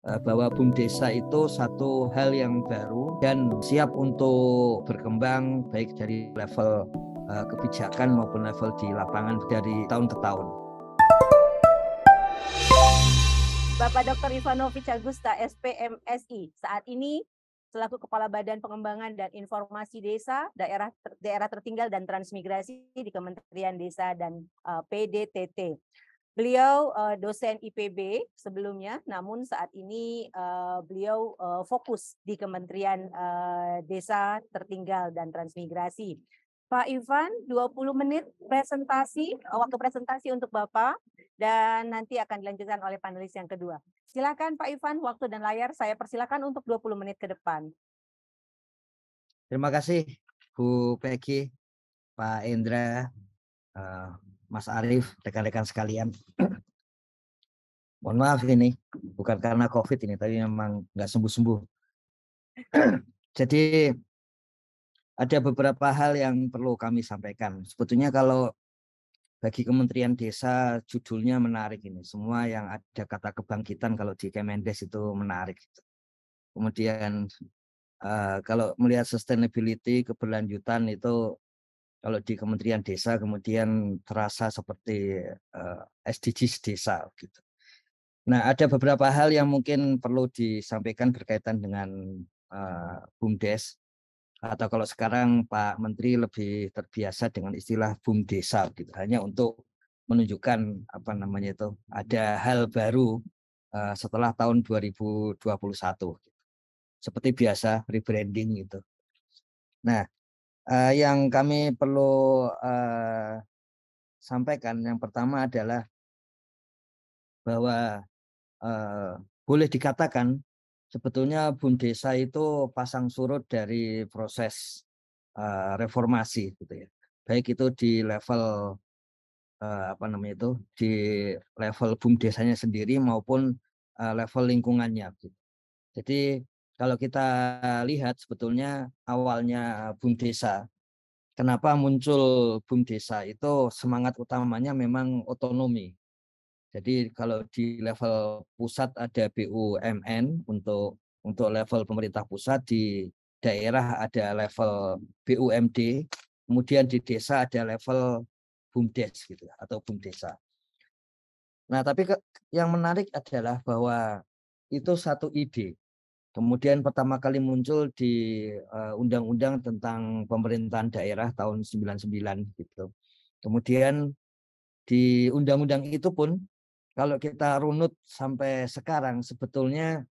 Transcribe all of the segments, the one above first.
bahwa BUMDesa itu satu hal yang baru dan siap untuk berkembang baik dari level kebijakan maupun level di lapangan dari tahun ke tahun. Bapak Dr. Ivanovic Agusta, SPMSI, saat ini selaku Kepala Badan Pengembangan dan Informasi Desa, Daerah Tertinggal dan Transmigrasi di Kementerian Desa dan PDTT. Beliau dosen IPB sebelumnya, namun saat ini beliau fokus di Kementerian Desa Tertinggal dan Transmigrasi. Pak Ivan, 20 menit presentasi, waktu presentasi untuk Bapak, dan nanti akan dilanjutkan oleh panelis yang kedua. Silakan Pak Ivan, waktu dan layar saya persilakan untuk 20 menit ke depan. Terima kasih Bu Peggy, Pak Indra, Mas Arief, rekan-rekan sekalian. Mohon maaf ini, bukan karena COVID ini, tapi memang nggak sembuh-sembuh. Jadi ada beberapa hal yang perlu kami sampaikan. Sebetulnya kalau bagi Kementerian Desa judulnya menarik ini. Semua yang ada kata kebangkitan kalau di Kemendes itu menarik. Kemudian kalau melihat sustainability, keberlanjutan itu kalau di Kementerian Desa kemudian terasa seperti SDGs desa gitu. Nah, ada beberapa hal yang mungkin perlu disampaikan berkaitan dengan BUMDes, atau kalau sekarang Pak Menteri lebih terbiasa dengan istilah BUMDesa gitu, hanya untuk menunjukkan apa namanya itu ada hal baru setelah tahun 2021. Seperti biasa rebranding gitu. Nah, yang kami perlu sampaikan yang pertama adalah bahwa boleh dikatakan sebetulnya BUMDesa itu pasang surut dari proses reformasi gitu ya. Baik itu di level apa namanya itu di level BUMDesanya sendiri maupun level lingkungannya gitu. Jadi kalau kita lihat sebetulnya awalnya BUMDesa, kenapa muncul BUMDesa itu semangat utamanya memang otonomi. Jadi kalau di level pusat ada BUMN untuk level pemerintah pusat, di daerah ada level BUMD, kemudian di desa ada level BUMDes gitu atau BUMDesa. Nah, tapi yang menarik adalah bahwa itu satu ide. Kemudian pertama kali muncul di Undang-Undang tentang Pemerintahan Daerah tahun 99 gitu. Kemudian di undang-undang itu pun kalau kita runut sampai sekarang sebetulnya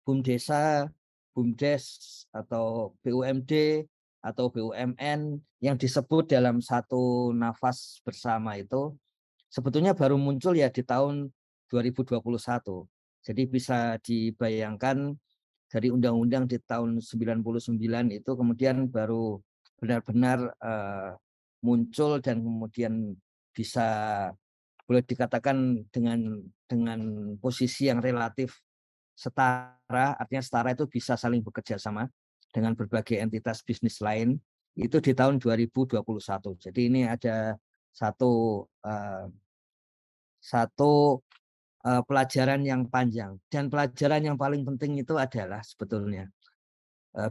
BUMDesa, BUMDes atau BUMD atau BUMN yang disebut dalam satu nafas bersama itu sebetulnya baru muncul ya di tahun 2021. Jadi bisa dibayangkan dari undang-undang di tahun 99 itu kemudian baru benar-benar muncul dan kemudian bisa boleh dikatakan dengan posisi yang relatif setara, artinya setara itu bisa saling bekerja sama dengan berbagai entitas bisnis lain itu di tahun 2021. Jadi ini ada satu pelajaran yang panjang, dan pelajaran yang paling penting itu adalah sebetulnya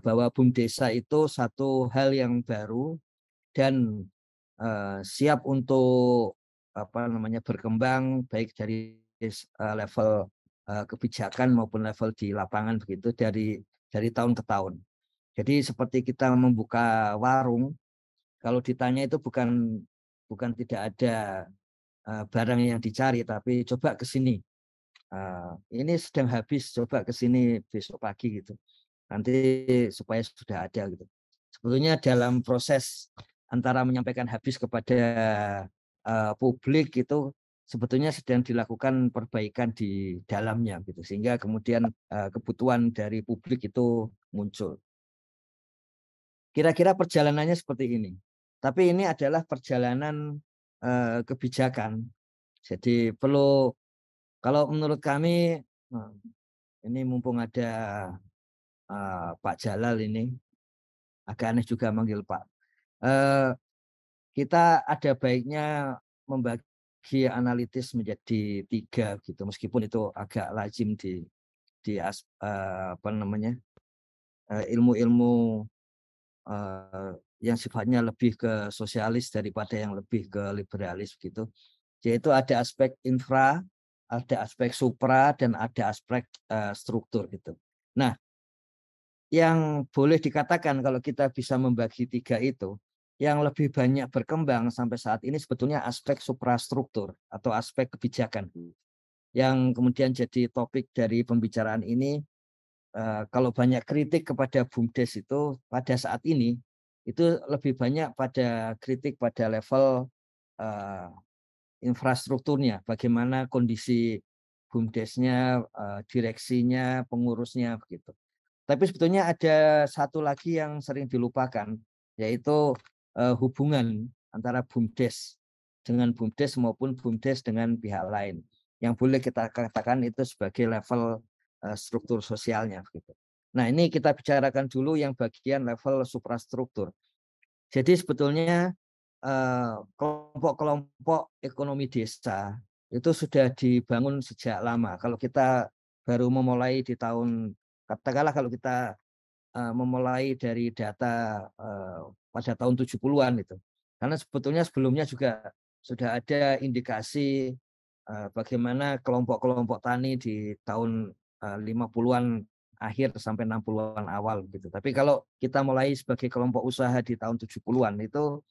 bahwa BUMDesa itu satu hal yang baru dan siap untuk apa namanya berkembang baik dari level kebijakan maupun level di lapangan begitu dari tahun ke tahun. Jadi seperti kita membuka warung, kalau ditanya itu bukan tidak ada barang yang dicari, tapi coba ke sini. Ini sedang habis, coba ke sini besok pagi gitu. Nanti supaya sudah ada gitu. Sebetulnya dalam proses antara menyampaikan habis kepada publik itu sebetulnya sedang dilakukan perbaikan di dalamnya gitu, sehingga kemudian kebutuhan dari publik itu muncul. Kira-kira perjalanannya seperti ini. Tapi ini adalah perjalanan kebijakan. Jadi perlu, kalau menurut kami, ini mumpung ada Pak Jalal ini, agak aneh juga manggil Pak. Kita ada baiknya membagi metodologi analitis menjadi 3 gitu, meskipun itu agak lazim di apa namanya, ilmu-ilmu yang sifatnya lebih ke sosialis daripada yang lebih ke liberalis gitu. Yaitu ada aspek infra, ada aspek supra, dan ada aspek struktur gitu. Nah, yang boleh dikatakan kalau kita bisa membagi 3 itu, yang lebih banyak berkembang sampai saat ini sebetulnya aspek suprastruktur atau aspek kebijakan. Yang kemudian jadi topik dari pembicaraan ini, kalau banyak kritik kepada BUMDes itu pada saat ini, itu lebih banyak pada kritik pada level infrastrukturnya, bagaimana kondisi BUMDesnya, direksinya, pengurusnya begitu. Tapi sebetulnya ada satu lagi yang sering dilupakan, yaitu hubungan antara BUMDes dengan BUMDes maupun BUMDes dengan pihak lain. Yang boleh kita katakan itu sebagai level struktur sosialnya begitu. Nah, ini kita bicarakan dulu yang bagian level suprastruktur. Jadi sebetulnya kelompok-kelompok ekonomi desa itu sudah dibangun sejak lama. Kalau kita baru memulai di tahun, katakanlah kalau kita memulai dari data pada tahun 70-an itu. Karena sebetulnya sebelumnya juga sudah ada indikasi bagaimana kelompok-kelompok tani di tahun 50-an akhir sampai 60-an awal gitu. Tapi kalau kita mulai sebagai kelompok usaha di tahun 70-an itu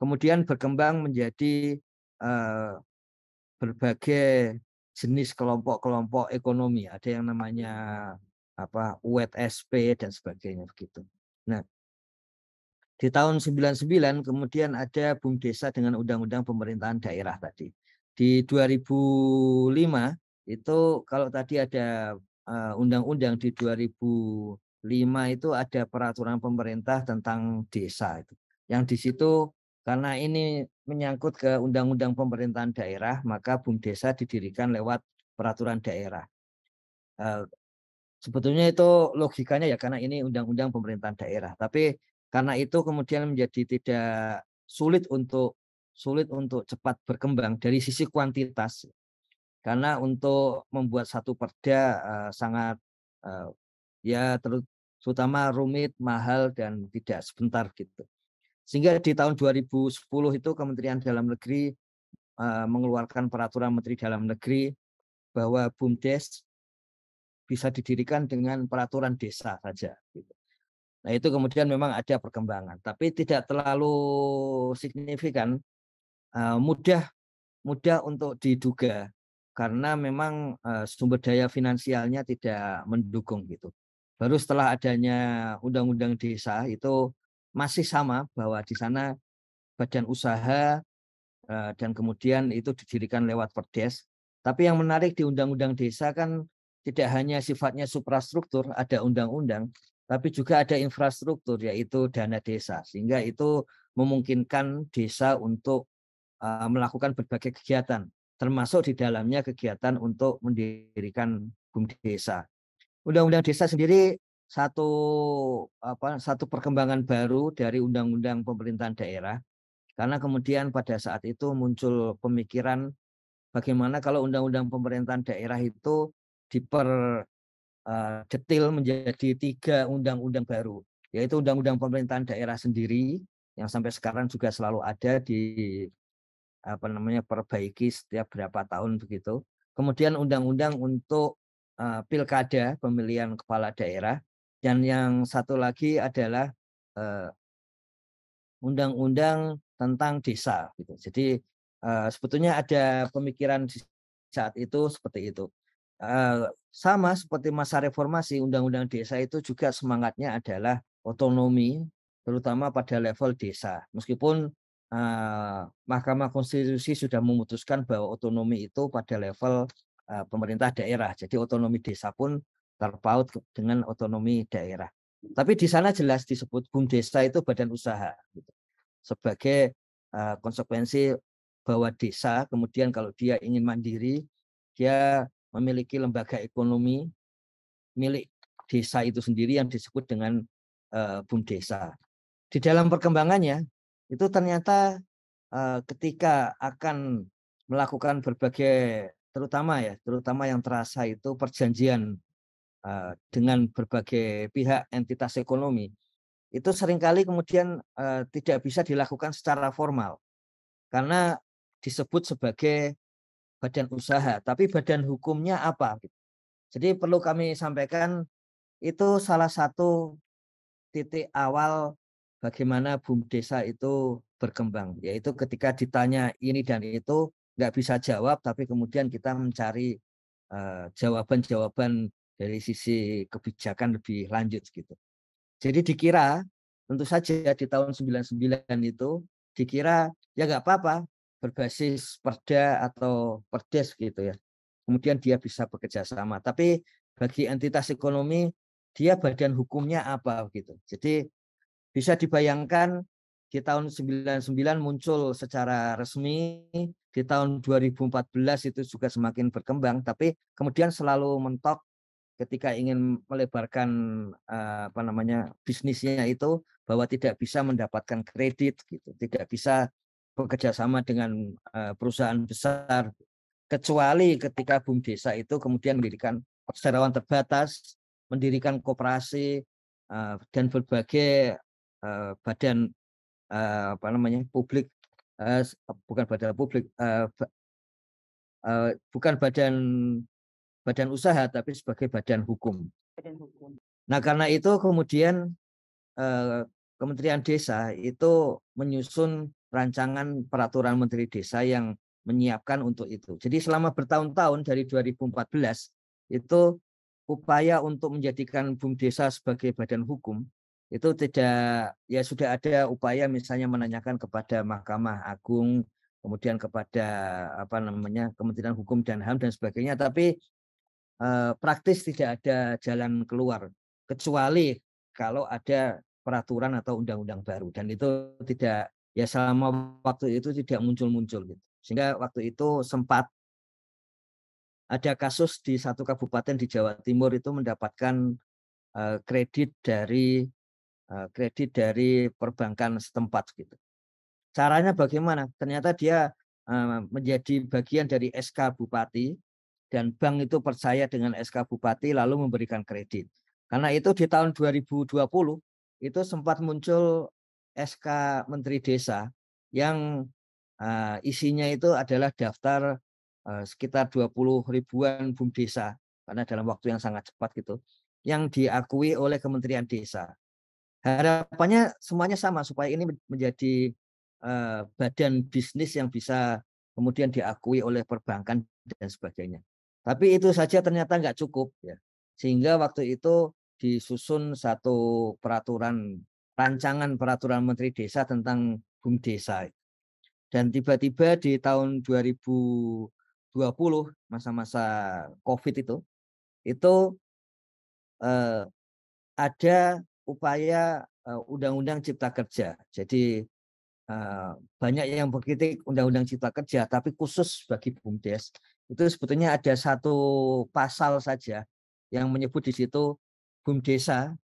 kemudian berkembang menjadi berbagai jenis kelompok-kelompok ekonomi. Ada yang namanya UET-SP dan sebagainya begitu. Nah, di tahun 99 kemudian ada BUMDesa dengan Undang-Undang Pemerintahan Daerah tadi. Di 2005 itu kalau tadi ada undang-undang di 2005 itu ada peraturan pemerintah tentang desa itu. Yang di situ karena ini menyangkut ke Undang-Undang Pemerintahan Daerah, maka BUMDesa didirikan lewat peraturan daerah. Sebetulnya itu logikanya ya karena ini undang-undang pemerintahan daerah. Tapi karena itu kemudian menjadi tidak sulit untuk cepat berkembang dari sisi kuantitas. Karena untuk membuat satu perda sangat ya terutama rumit, mahal dan tidak sebentar gitu. Sehingga di tahun 2010 itu Kementerian Dalam Negeri mengeluarkan peraturan Menteri Dalam Negeri bahwa BUMDes bisa didirikan dengan peraturan desa saja. Nah itu kemudian memang ada perkembangan, tapi tidak terlalu signifikan, mudah untuk diduga karena memang sumber daya finansialnya tidak mendukung gitu. Baru setelah adanya undang-undang desa itu masih sama bahwa di sana badan usaha dan kemudian itu didirikan lewat perdes. Tapi yang menarik di undang-undang desa kan tidak hanya sifatnya suprastruktur, ada undang-undang, tapi juga ada infrastruktur yaitu dana desa. Sehingga itu memungkinkan desa untuk melakukan berbagai kegiatan, termasuk di dalamnya kegiatan untuk mendirikan BUMDesa. Undang-undang desa sendiri satu perkembangan baru dari undang-undang pemerintahan daerah. Karena kemudian pada saat itu muncul pemikiran bagaimana kalau undang-undang pemerintahan daerah itu detil menjadi 3 undang-undang baru, yaitu undang-undang pemerintahan daerah sendiri yang sampai sekarang juga selalu ada perbaiki setiap berapa tahun begitu. Kemudian undang-undang untuk pilkada, pemilihan kepala daerah, dan yang satu lagi adalah undang-undang tentang desa gitu. Jadi sebetulnya ada pemikiran saat itu seperti itu. Sama seperti masa reformasi, undang-undang desa itu juga semangatnya adalah otonomi, terutama pada level desa. Meskipun Mahkamah Konstitusi sudah memutuskan bahwa otonomi itu pada level pemerintah daerah. Jadi otonomi desa pun terpaut dengan otonomi daerah. Tapi di sana jelas disebut BUMDesa itu badan usaha gitu. Sebagai konsekuensi bahwa desa kemudian kalau dia ingin mandiri, dia memiliki lembaga ekonomi milik desa itu sendiri yang disebut dengan BUMDesa. Di dalam perkembangannya itu ternyata ketika akan melakukan berbagai terutama yang terasa itu perjanjian dengan berbagai pihak entitas ekonomi, itu seringkali kemudian tidak bisa dilakukan secara formal karena disebut sebagai badan usaha, tapi badan hukumnya apa? Gitu. Jadi perlu kami sampaikan itu salah satu titik awal bagaimana BUMDesa itu berkembang, yaitu ketika ditanya ini dan itu nggak bisa jawab, tapi kemudian kita mencari jawaban-jawaban dari sisi kebijakan lebih lanjut gitu. Jadi dikira tentu saja di tahun 99 itu dikira ya nggak apa-apa berbasis Perda atau Perdes gitu ya. Kemudian dia bisa bekerja sama. Tapi bagi entitas ekonomi dia badan hukumnya apa gitu. Jadi bisa dibayangkan di tahun 99 muncul secara resmi, di tahun 2014 itu juga semakin berkembang, tapi kemudian selalu mentok ketika ingin melebarkan bisnisnya itu bahwa tidak bisa mendapatkan kredit gitu, tidak bisa bekerja sama dengan perusahaan besar kecuali ketika BUMDesa itu kemudian mendirikan perseroan terbatas, mendirikan koperasi dan berbagai badan publik, bukan badan publik, bukan badan badan usaha tapi sebagai badan hukum. Badan hukum. Nah karena itu kemudian Kementerian Desa itu menyusun rancangan peraturan Menteri Desa yang menyiapkan untuk itu. Jadi selama bertahun-tahun dari 2014 itu upaya untuk menjadikan BUMDesa sebagai badan hukum itu tidak, ya sudah ada upaya misalnya menanyakan kepada Mahkamah Agung, kemudian kepada Kementerian Hukum dan HAM dan sebagainya, tapi praktis tidak ada jalan keluar kecuali kalau ada peraturan atau undang-undang baru, dan itu tidak, ya selama waktu itu tidak muncul-muncul gitu. Sehingga waktu itu sempat ada kasus di satu kabupaten di Jawa Timur itu mendapatkan kredit dari perbankan setempat gitu. Caranya bagaimana? Ternyata dia menjadi bagian dari SK Bupati dan bank itu percaya dengan SK Bupati lalu memberikan kredit. Karena itu di tahun 2020 itu sempat muncul SK Menteri Desa yang isinya itu adalah daftar sekitar 20 ribuan BUMDesa karena dalam waktu yang sangat cepat gitu, yang diakui oleh Kementerian Desa. Harapannya semuanya sama supaya ini menjadi badan bisnis yang bisa kemudian diakui oleh perbankan dan sebagainya. Tapi itu saja ternyata nggak cukup ya. Sehingga waktu itu disusun satu rancangan peraturan Menteri Desa tentang BUMDesa. Dan tiba-tiba di tahun 2020 masa-masa Covid itu eh, ada upaya Undang-Undang Cipta Kerja. Jadi banyak yang berkritik Undang-Undang Cipta Kerja, tapi khusus bagi BUMDes itu sebetulnya ada satu pasal saja yang menyebut di situ BUMDesa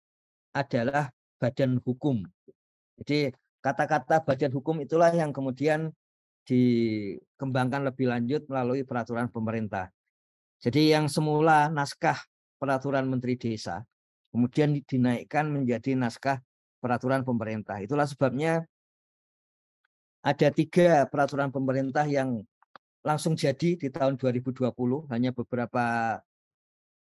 adalah badan hukum. Jadi kata-kata badan hukum itulah yang kemudian dikembangkan lebih lanjut melalui peraturan pemerintah. Jadi yang semula naskah peraturan Menteri Desa kemudian dinaikkan menjadi naskah peraturan pemerintah. Itulah sebabnya ada 3 peraturan pemerintah yang langsung jadi di tahun 2020, hanya beberapa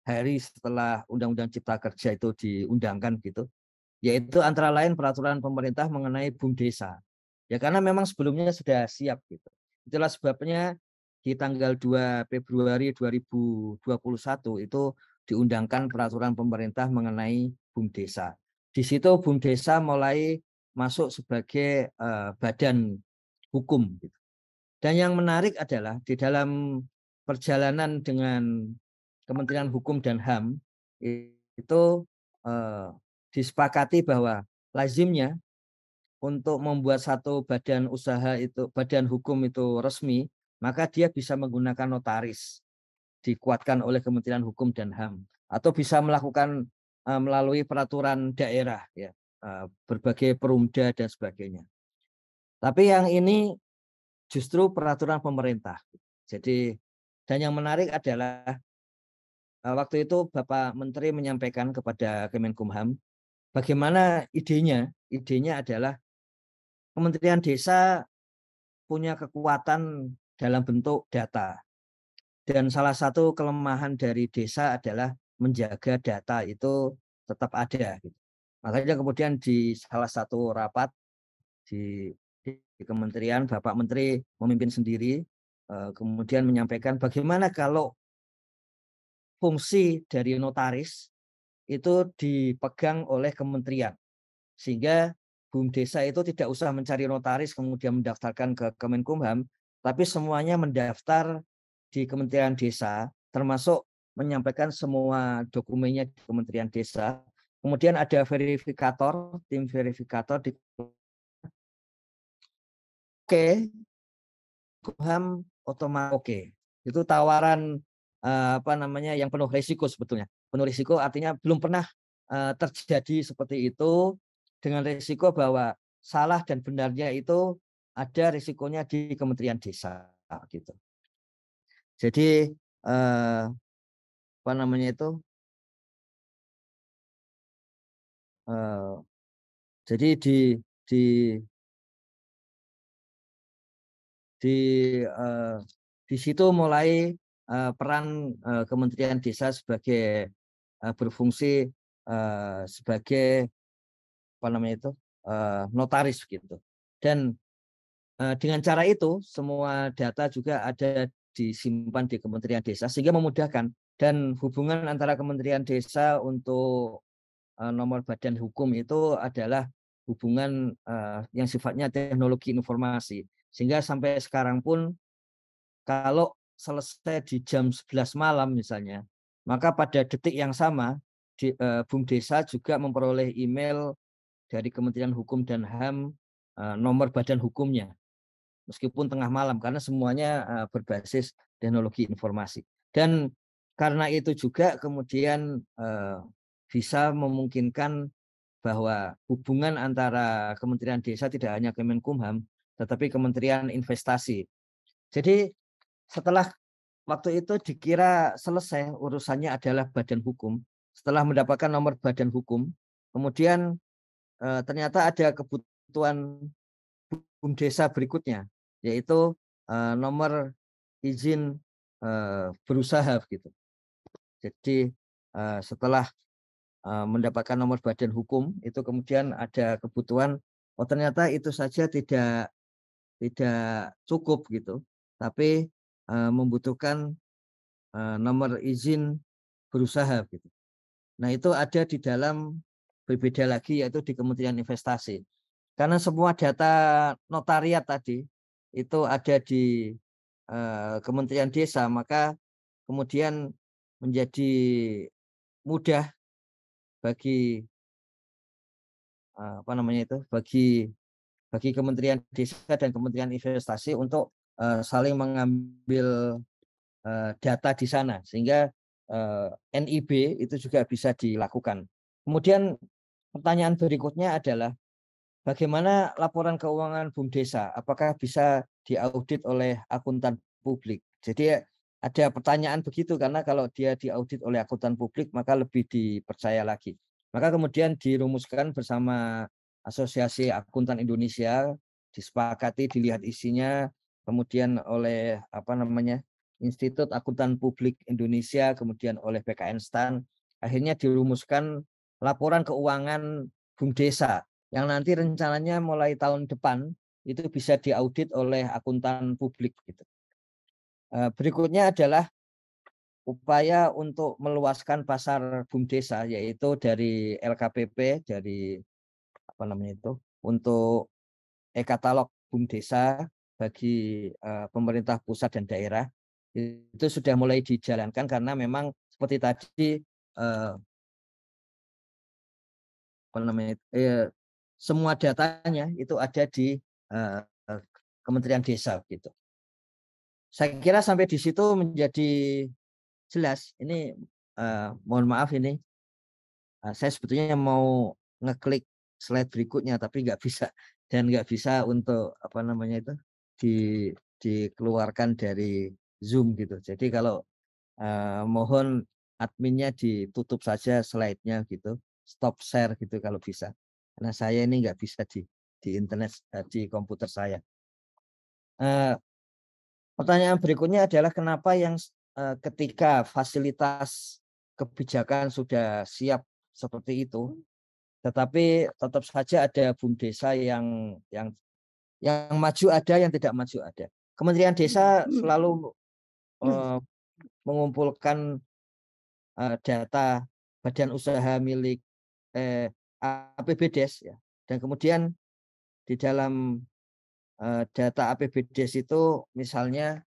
hari setelah Undang-Undang Cipta Kerja itu diundangkan gitu. Yaitu antara lain peraturan pemerintah mengenai BUMDesa. Ya karena memang sebelumnya sudah siap gitu. Itulah sebabnya di tanggal 2 Februari 2021 itu diundangkan peraturan pemerintah mengenai BUMDesa. Di situ BUMDesa mulai masuk sebagai badan hukum. Dan yang menarik adalah di dalam perjalanan dengan Kementerian Hukum dan HAM itu disepakati bahwa lazimnya untuk membuat satu badan usaha itu, badan hukum itu resmi, maka dia bisa menggunakan notaris dikuatkan oleh Kementerian Hukum dan HAM atau bisa melakukan melalui peraturan daerah ya, berbagai perumda dan sebagainya. Tapi yang ini justru peraturan pemerintah. Jadi dan yang menarik adalah waktu itu Bapak Menteri menyampaikan kepada Kemenkumham bagaimana idenya. Idenya adalah Kementerian Desa punya kekuatan dalam bentuk data. Dan salah satu kelemahan dari desa adalah menjaga data itu tetap ada. Gitu. Makanya kemudian di salah satu rapat di kementerian, Bapak Menteri memimpin sendiri, kemudian menyampaikan bagaimana kalau fungsi dari notaris itu dipegang oleh kementerian. Sehingga BUMDesa itu tidak usah mencari notaris kemudian mendaftarkan ke Kemenkumham, tapi semuanya mendaftar di Kementerian Desa, termasuk menyampaikan semua dokumennya di Kementerian Desa. Kemudian ada verifikator, tim verifikator di Kumham otomatis oke. Itu tawaran yang penuh risiko sebetulnya. Penuh risiko artinya belum pernah terjadi seperti itu dengan risiko bahwa salah dan benarnya itu ada risikonya di Kementerian Desa gitu. Jadi eh, apa namanya itu eh, jadi di di eh, di situ mulai peran Kementerian Desa sebagai berfungsi sebagai apa namanya itu notaris gitu. Dan dengan cara itu semua data juga ada disimpan di Kementerian Desa sehingga memudahkan dan hubungan antara Kementerian Desa untuk nomor badan hukum itu adalah hubungan yang sifatnya teknologi informasi sehingga sampai sekarang pun kalau selesai di jam 11 malam misalnya, maka pada detik yang sama BUMDesa juga memperoleh email dari Kementerian Hukum dan HAM nomor badan hukumnya meskipun tengah malam karena semuanya berbasis teknologi informasi. Dan karena itu juga kemudian bisa memungkinkan bahwa hubungan antara Kementerian Desa tidak hanya Kemenkumham tetapi Kementerian Investasi. Jadi setelah waktu itu dikira selesai urusannya adalah badan hukum. Setelah mendapatkan nomor badan hukum, kemudian ternyata ada kebutuhan BUMDesa berikutnya, yaitu nomor izin berusaha gitu. Jadi setelah mendapatkan nomor badan hukum, itu kemudian ada kebutuhan, oh ternyata itu saja tidak cukup gitu, tapi membutuhkan nomor izin berusaha gitu. Nah itu ada di dalam berbeda lagi yaitu di Kementerian Investasi. Karena semua data notariat tadi itu ada di Kementerian Desa, maka kemudian menjadi mudah bagi bagi Kementerian Desa dan Kementerian Investasi untuk saling mengambil data di sana sehingga NIB itu juga bisa dilakukan. Kemudian pertanyaan berikutnya adalah bagaimana laporan keuangan BUMDesa? Apakah bisa diaudit oleh akuntan publik? Jadi ada pertanyaan begitu karena kalau dia diaudit oleh akuntan publik maka lebih dipercaya lagi. Maka kemudian dirumuskan bersama Asosiasi Akuntan Indonesia, disepakati dilihat isinya, kemudian oleh Institut Akuntan Publik Indonesia, kemudian oleh BKN STAN, akhirnya dirumuskan laporan keuangan BUMDesa yang nanti rencananya mulai tahun depan itu bisa diaudit oleh akuntan publik gitu. Berikutnya adalah upaya untuk meluaskan pasar BUMDesa yaitu dari LKPP dari untuk e-katalog BUMDesa bagi pemerintah pusat dan daerah itu sudah mulai dijalankan karena memang seperti tadi semua datanya itu ada di Kementerian Desa gitu. Saya kira sampai di situ menjadi jelas. Ini mohon maaf ini saya sebetulnya mau ngeklik slide berikutnya tapi nggak bisa dan nggak bisa untuk dikeluarkan dari Zoom gitu. Jadi kalau mohon adminnya ditutup saja slide-nya gitu, stop share gitu kalau bisa. Karena saya ini nggak bisa di internet, di komputer saya. Eh, Pertanyaan berikutnya adalah kenapa yang ketika fasilitas kebijakan sudah siap seperti itu, tetapi tetap saja ada BUMDesa yang maju ada, yang tidak maju ada. Kementerian Desa selalu mengumpulkan data badan usaha milik APBDes ya. Dan kemudian di dalam data APBDes itu misalnya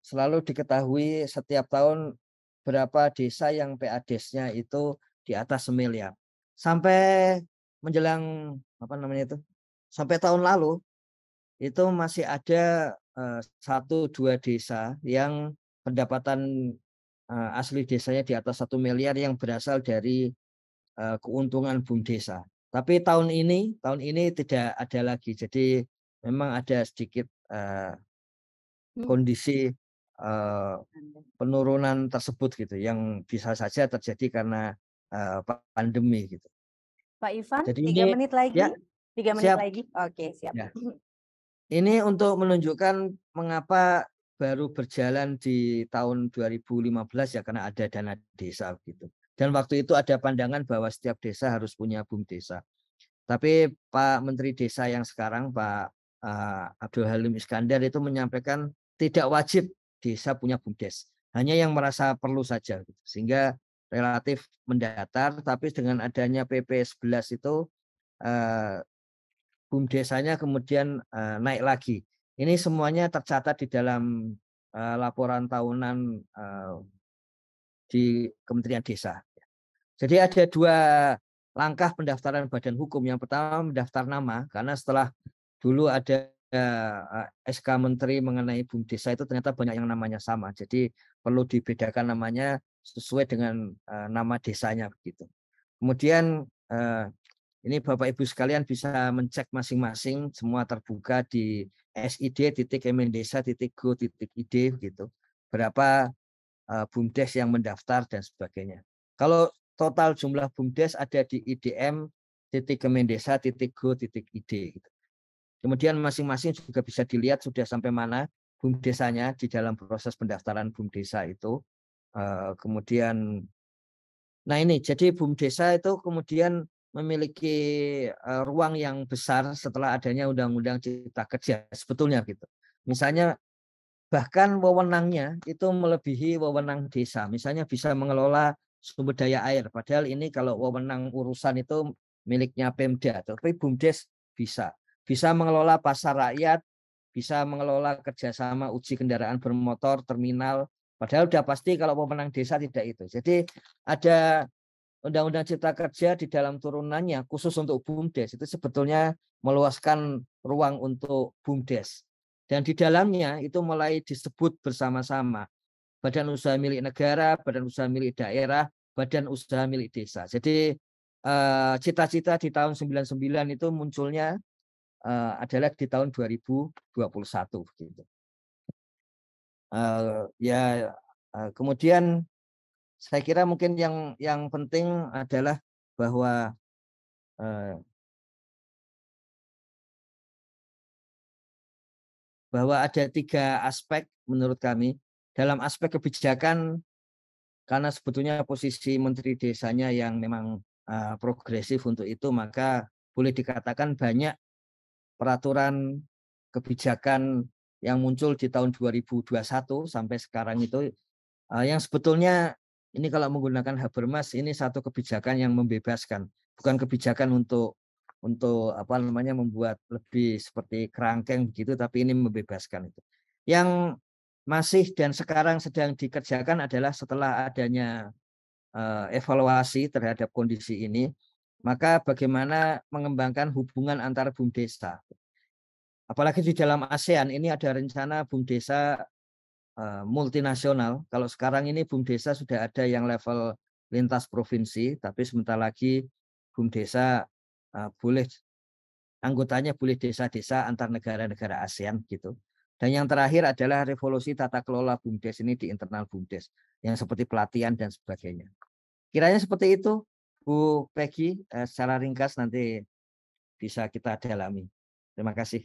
selalu diketahui setiap tahun berapa desa yang PADes-nya itu di atas 1 miliar. Sampai menjelang apa namanya itu? Sampai tahun lalu itu masih ada 1-2 desa yang pendapatan asli desanya di atas 1 miliar yang berasal dari keuntungan BUMDesa. Tapi tahun ini tidak ada lagi. Jadi memang ada sedikit kondisi penurunan tersebut gitu yang bisa saja terjadi karena pandemi gitu. Pak Ivan, Jadi 3 ini menit lagi. ya 3 menit siap. lagi. Oke, siap. Ya. Ini untuk menunjukkan mengapa baru berjalan di tahun 2015 ya karena ada dana desa gitu. Dan waktu itu ada pandangan bahwa setiap desa harus punya BUMDesa. Tapi Pak Menteri Desa yang sekarang Pak Abdul Halim Iskandar itu menyampaikan tidak wajib desa punya BUMDes. Hanya yang merasa perlu saja. Gitu. Sehingga relatif mendatar, tapi dengan adanya PP 11 itu BUMDesanya kemudian naik lagi. Ini semuanya tercatat di dalam laporan tahunan di Kementerian Desa. Jadi ada 2 langkah pendaftaran badan hukum. Yang pertama mendaftar nama, karena setelah dulu ada SK Menteri mengenai BUMDesa itu ternyata banyak yang namanya sama. Jadi perlu dibedakan namanya sesuai dengan nama desanya begitu. Kemudian ini Bapak Ibu sekalian bisa mencek masing-masing, semua terbuka di sid.kemendesa.go.id gitu. Berapa BUMDes yang mendaftar dan sebagainya. Kalau total jumlah BUMDes ada di idm.kemendesa.go.id gitu. Kemudian masing-masing juga bisa dilihat sudah sampai mana BUMDesanya di dalam proses pendaftaran BUMDesa itu. Kemudian nah ini jadi BUMDesa itu kemudian memiliki ruang yang besar setelah adanya Undang-Undang Cipta Kerja sebetulnya gitu. Misalnya bahkan wewenangnya itu melebihi wewenang desa. Misalnya bisa mengelola sumber daya air. Padahal ini kalau wewenang urusan itu miliknya Pemda. Tapi BUMDes bisa. Bisa mengelola pasar rakyat, bisa mengelola kerjasama uji kendaraan bermotor, terminal. Padahal sudah pasti kalau wewenang desa tidak itu. Jadi ada Undang-Undang Cipta Kerja di dalam turunannya khusus untuk BUMDes itu sebetulnya meluaskan ruang untuk BUMDes. Dan di dalamnya itu mulai disebut bersama-sama badan usaha milik negara, badan usaha milik daerah, badan usaha milik desa. Jadi cita-cita di tahun 99 itu munculnya adalah di tahun 2021 gitu. Kemudian saya kira mungkin yang penting adalah bahwa ada 3 aspek menurut kami. Dalam aspek kebijakan, karena sebetulnya posisi Menteri Desanya yang memang progresif untuk itu, maka boleh dikatakan banyak peraturan kebijakan yang muncul di tahun 2021 sampai sekarang itu yang sebetulnya ini kalau menggunakan Habermas ini satu kebijakan yang membebaskan, bukan kebijakan untuk apa namanya membuat lebih seperti kerangkeng begitu, tapi ini membebaskan itu. Yang masih dan sekarang sedang dikerjakan adalah setelah adanya evaluasi terhadap kondisi ini, maka bagaimana mengembangkan hubungan antara BUMDesa. Apalagi di dalam ASEAN ini ada rencana BUMDesa multinasional. Kalau sekarang ini BUMDesa sudah ada yang level lintas provinsi, tapi sebentar lagi BUMDesa boleh anggotanya boleh desa-desa antar negara-negara ASEAN gitu. Dan yang terakhir adalah revolusi tata kelola BUMDes ini di internal BUMDes, yang seperti pelatihan dan sebagainya. Kiranya seperti itu, Bu Peggy, secara ringkas nanti bisa kita dalami. Terima kasih.